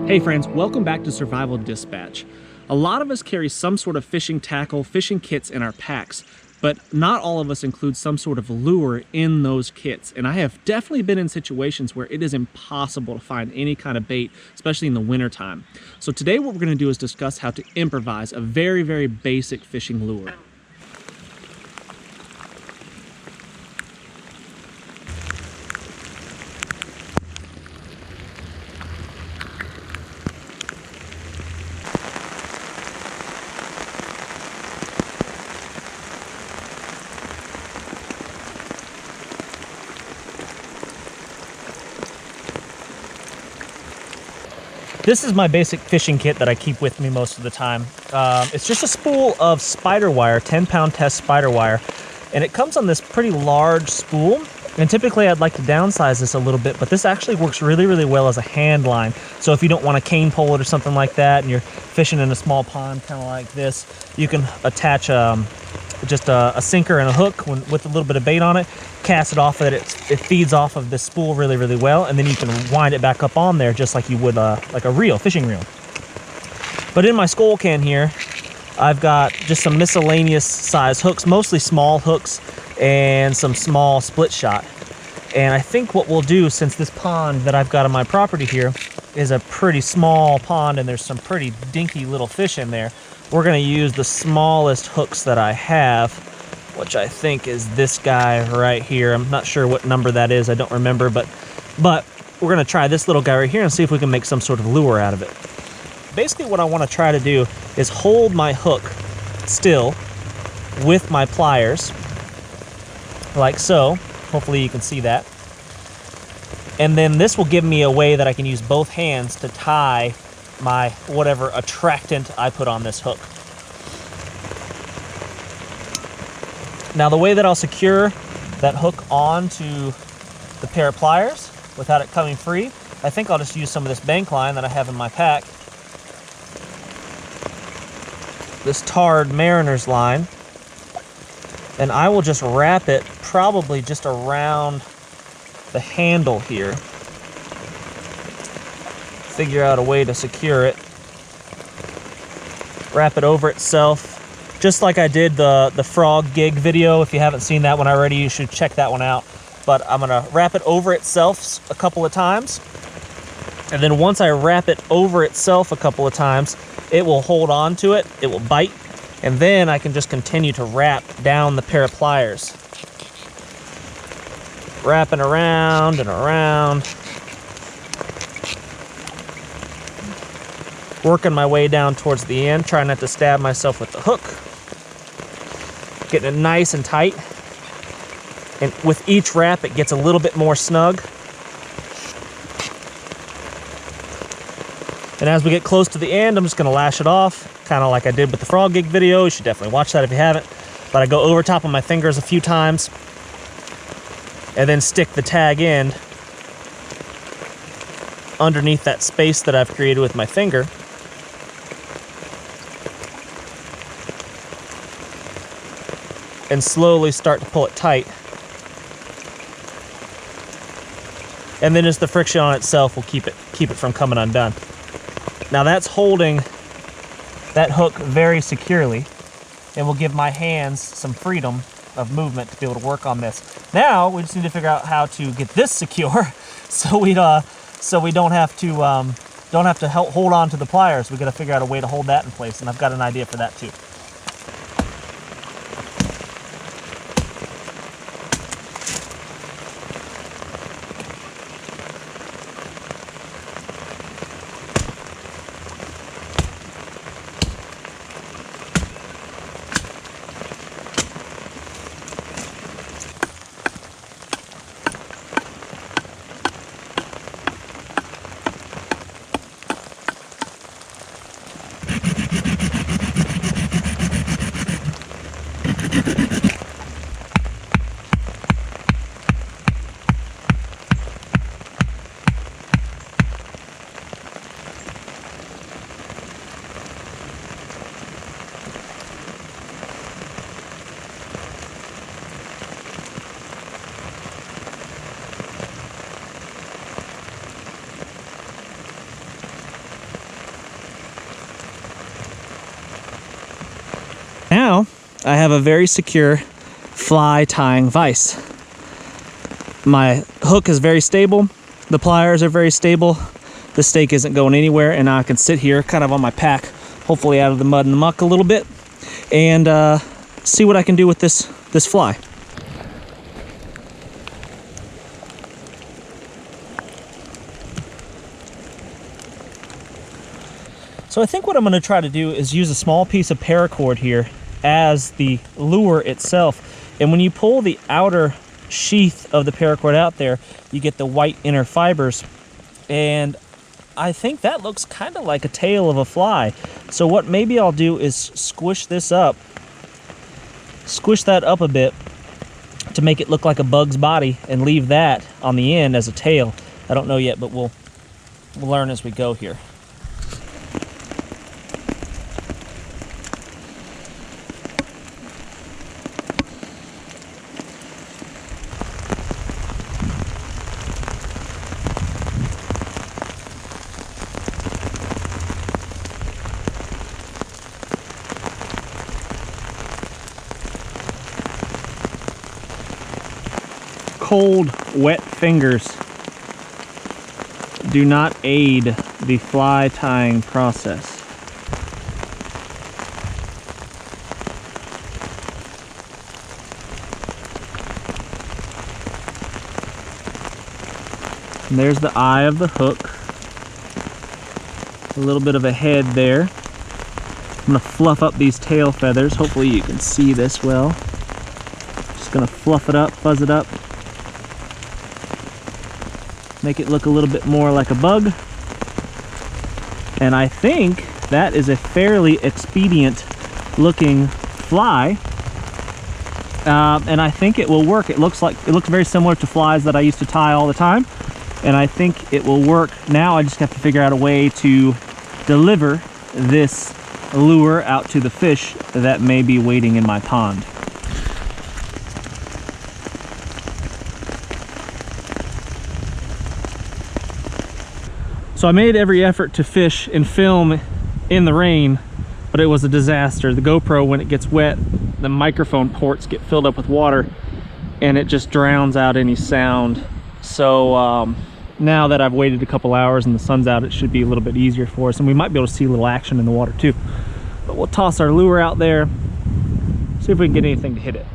Hey friends, welcome back to Survival Dispatch. A lot of us carry some sort of fishing tackle, fishing kits in our packs, but not all of us include some sort of lure in those kits. And I have definitely been in situations where it is impossible to find any kind of bait, especially in the wintertime. So today what we're going to do is discuss how to improvise a very, very basic fishing lure. This is my basic fishing kit that I keep with me most of the time. It's just a spool of spider wire, 10-pound test spider wire, and it comes on this pretty large spool. And typically I'd like to downsize this a little bit, but this actually works really, really well as a hand line. So if you don't want to cane pole it or something like that, and you're fishing in a small pond kind of like this, you can attach just a sinker and a hook with a little bit of bait on it, cast it off of it. It feeds off of this spool really, really well, and then you can wind it back up on there just like you would like a reel, fishing reel. But in my skull can here, I've got just some miscellaneous size hooks, mostly small hooks, and some small split shot. And I think what we'll do, since this pond that I've got on my property here is a pretty small pond and there's some pretty dinky little fish in there, we're going to use the smallest hooks that I have, which I think is this guy right here. I'm not sure what number that is, I don't remember, but we're going to try this little guy right here and see if we can make some sort of lure out of it. Basically what I want to try to do is hold my hook still with my pliers, like so. Hopefully you can see that. And then this will give me a way that I can use both hands to tie my whatever attractant I put on this hook. Now the way that I'll secure that hook onto the pair of pliers without it coming free, I think I'll just use some of this bank line that I have in my pack. This tarred mariner's line. And I will just wrap it probably just around the handle here. Figure out a way to secure it. Wrap it over itself, just like I did the frog gig video. If you haven't seen that one already, you should check that one out. But I'm gonna wrap it over itself a couple of times. And then once I wrap it over itself a couple of times, it will hold on to it, it will bite, and then I can just continue to wrap down the pair of pliers. Wrapping around and around. Working my way down towards the end, trying not to stab myself with the hook. Getting it nice and tight. And with each wrap, it gets a little bit more snug. And as we get close to the end, I'm just gonna lash it off, kind of like I did with the frog gig video. You should definitely watch that if you haven't. But I go over top of my fingers a few times and then stick the tag end underneath that space that I've created with my finger. And slowly start to pull it tight. And then just the friction on itself will keep it from coming undone. Now that's holding that hook very securely and will give my hands some freedom of movement to be able to work on this. Now we just need to figure out how to get this secure so we don't have to hold on to the pliers. We got to figure out a way to hold that in place, and I've got an idea for that too. I have a very secure fly tying vise. My hook is very stable. The pliers are very stable. The stake isn't going anywhere, and I can sit here kind of on my pack, hopefully out of the mud and the muck a little bit, and see what I can do with this fly. So I think what I'm going to try to do is use a small piece of paracord here as the lure itself. And when you pull the outer sheath of the paracord out there, you get the white inner fibers. And I think that looks kind of like a tail of a fly. So what maybe I'll do is squish that up a bit to make it look like a bug's body and leave that on the end as a tail. I don't know yet, but we'll learn as we go here. Cold, wet fingers do not aid the fly tying process. And there's the eye of the hook. A little bit of a head there. I'm gonna fluff up these tail feathers. Hopefully you can see this well. Just gonna fluff it up, fuzz it up. Make it look a little bit more like a bug. And I think that is a fairly expedient looking fly. And I think it will work. It looks very similar to flies that I used to tie all the time. And I think it will work. Now I just have to figure out a way to deliver this lure out to the fish that may be waiting in my pond. So I made every effort to fish and film in the rain, but it was a disaster. The GoPro, when it gets wet, the microphone ports get filled up with water and it just drowns out any sound. So now that I've waited a couple hours and the sun's out, it should be a little bit easier for us, and we might be able to see a little action in the water too. But we'll toss our lure out there, see if we can get anything to hit it.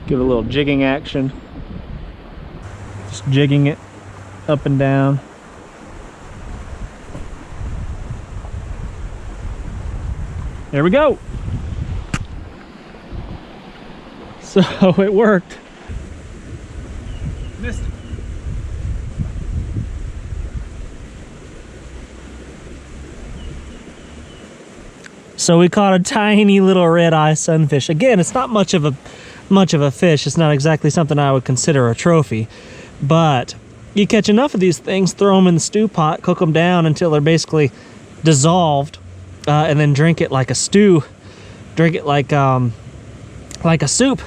Give it a little jigging action. Just jigging it up and down. There we go. So it worked. Missed it. So we caught a tiny little red-eye sunfish. Again, it's not much of a fish. It's not exactly something I would consider a trophy, but you catch enough of these things, throw them in the stew pot, cook them down until they're basically dissolved, and then drink it like a stew. Drink it like a soup,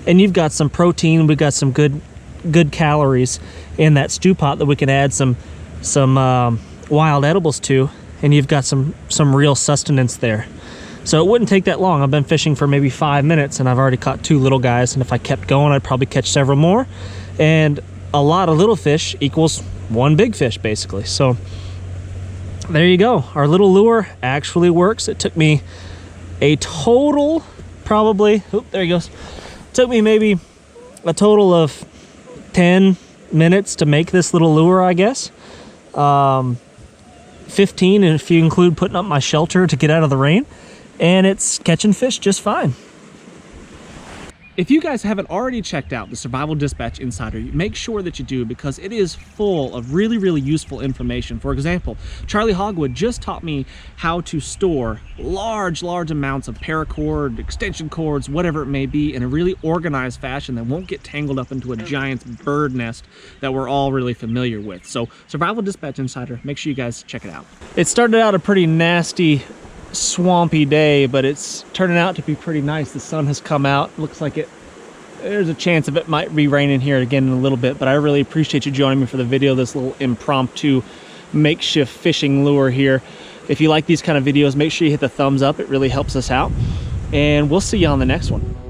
and you've got some protein. We've got some good calories in that stew pot that we can add some wild edibles to, and you've got some real sustenance there. So it wouldn't take that long. I've been fishing for maybe 5 minutes, and I've already caught 2 little guys, and if I kept going, I'd probably catch several more. And a lot of little fish equals 1 big fish, basically. So there you go. Our little lure actually works. It took me a total, probably, there he goes. Took me maybe a total of 10 minutes to make this little lure, I guess. 15 if you include putting up my shelter to get out of the rain. And it's catching fish just fine. If you guys haven't already checked out the Survival Dispatch Insider, make sure that you do, because it is full of really, really useful information. For example, Charlie Hogwood just taught me how to store large amounts of paracord, extension cords, whatever it may be, in a really organized fashion that won't get tangled up into a giant bird nest that we're all really familiar with. So Survival Dispatch Insider, make sure you guys check it out. It started out a pretty nasty, swampy day, but it's turning out to be pretty nice. The sun has come out. Looks like there's a chance of it might be raining here again in a little bit, but I really appreciate you joining me for the video, this little impromptu makeshift fishing lure here. If you like these kind of videos, make sure you hit the thumbs up. It really helps us out. And we'll see you on the next one.